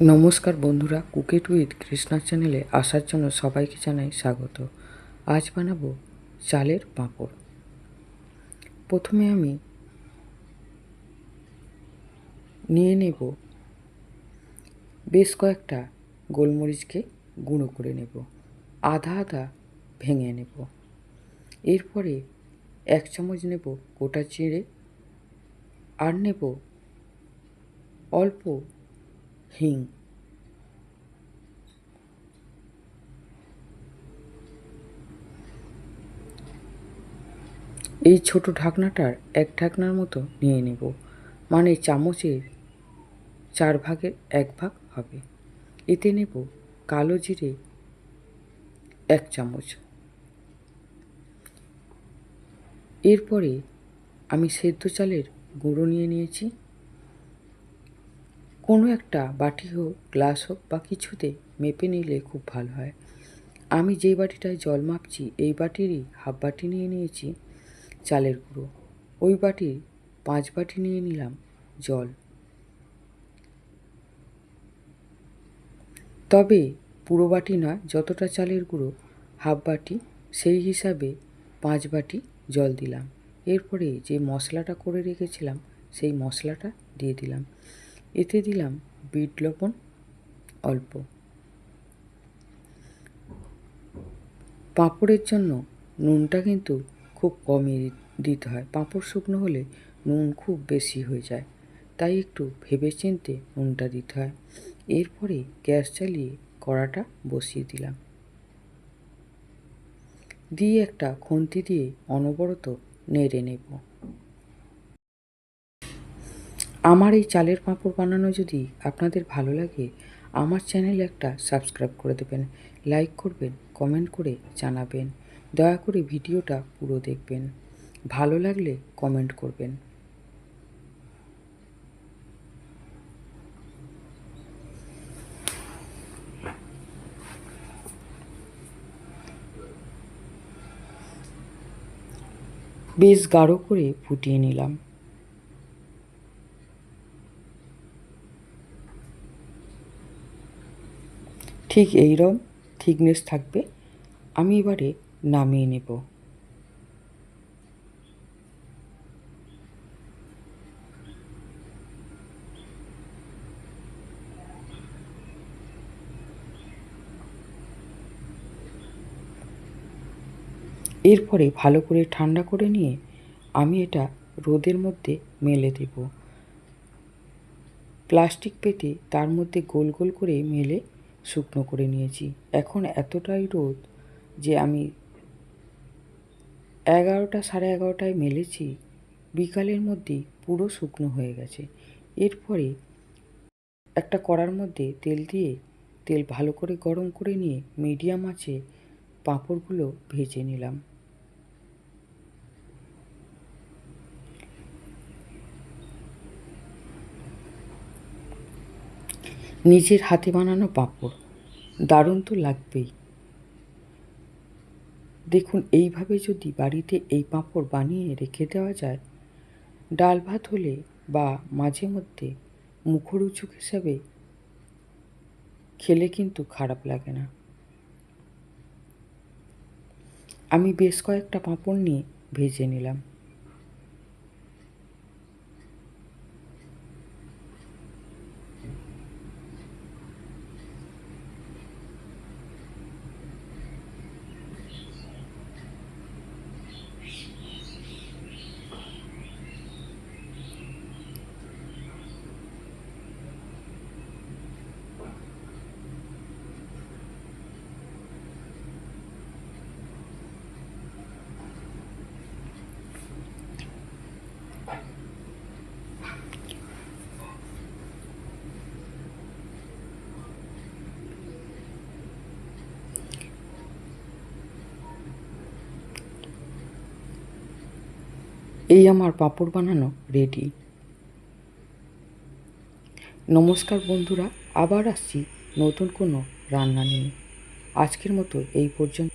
নমস্কার বন্ধুরা, cook with Krishna চ্যানেলে আসার জন্য সবাইকে জানাই স্বাগত। আজ বানাবো চালের পাঁপড়। প্রথমে আমি নিয়ে নেব বেশ কয়েকটা গোলমরিচকে গুঁড়ো করে নেব, আধা আধা ভেঙে নেব। এরপরে 1 চামচ নেব গোটা জিরে, আর নেব অল্প হিং। এই ছোট ঢাকনাটার 1 ঢাকনার মতো নিয়ে নেব, মানে চামচের 4 ভাগের 1 ভাগ হবে। এতে নেব কালো জিরে 1 চামচ। এরপরে আমি সেদ্ধ চালের গুঁড়ো নিয়ে নিয়েছি। কোনো একটা বাটি হোক, গ্লাস হোক বা কিছুতে মেপে নিলে খুব ভালো হয়। আমি যেই বাটিটায় জল মাপছি এই বাটিরই হাফ বাটি নিয়ে নিয়েছি চালের গুঁড়ো। ওই বাটির 5 বাটি নিয়ে নিলাম জল। তবে পুরো বাটি নয়, যতটা চালের গুঁড়ো হাফ বাটি সেই হিসাবে 5 বাটি জল দিলাম। এরপরে যে মশলাটা করে রেখেছিলাম সেই মশলাটা দিয়ে দিলাম। এতে দিলাম বিট লবণ অল্প। পাঁপড়ের জন্য নুনটা কিন্তু খুব কমই দিতে হয়। পাঁপড় শুকনো হলে নুন খুব বেশি হয়ে যায়, তাই একটু ভেবেচিন্তে নুনটা দিতে হয়। এরপরে গ্যাস চালিয়ে কড়াটা বসিয়ে দিলাম, দিয়ে একটা খুন্তি দিয়ে অনবরত নেড়ে নেব। আমার এই চালের পাঁপড় বানানো যদি আপনাদের ভালো লাগে, আমার চ্যানেলে একটা সাবস্ক্রাইব করে দেবেন, লাইক করবেন, কমেন্ট করে জানাবেন। দয়া করে ভিডিওটা পুরো দেখবেন, ভালো লাগলে কমেন্ট করবেন। বেশ গাঢ় করে ফুটিয়ে নিলাম। ঠিক এইরকম থিকনেস থাকবে। আমি এবারে নামিয়ে নেব। এরপরে ভালো করে ঠান্ডা করে নিয়ে আমি এটা রোদের মধ্যে মেলে দেব। প্লাস্টিক পেতে তার মধ্যে গোল গোল করে মেলে শুকনো করে নিয়েছি। এখন এতটাই রোদ যে আমি 11টা সাড়ে 11টায় মেলেছি, বিকালের মধ্যেই পুরো শুকনো হয়ে গেছে। এরপরে একটা কড়ার মধ্যে তেল দিয়ে তেল ভালো করে গরম করে নিয়ে মিডিয়াম আঁচে পাঁপড়গুলো ভেজে নিলাম। নিজের হাতে বানানো পাঁপড় দারুণ তো লাগবেই। দেখুন, এইভাবে যদি বাড়িতে এই পাঁপড় বানিয়ে রেখে দেওয়া যায়, ডাল ভাত হলে বা মাঝে মধ্যে মুখরোচক হিসাবে খেলে কিন্তু খারাপ লাগে না। আমি বেশ কয়েকটা পাঁপড় নিয়ে ভেজে নিলাম। এই আমার পাঁপড় বানানো রেডি। নমস্কার বন্ধুরা, আবার আসছি নতুন কোনো রান্না নিয়ে। আজকের মতো এই পর্যন্ত।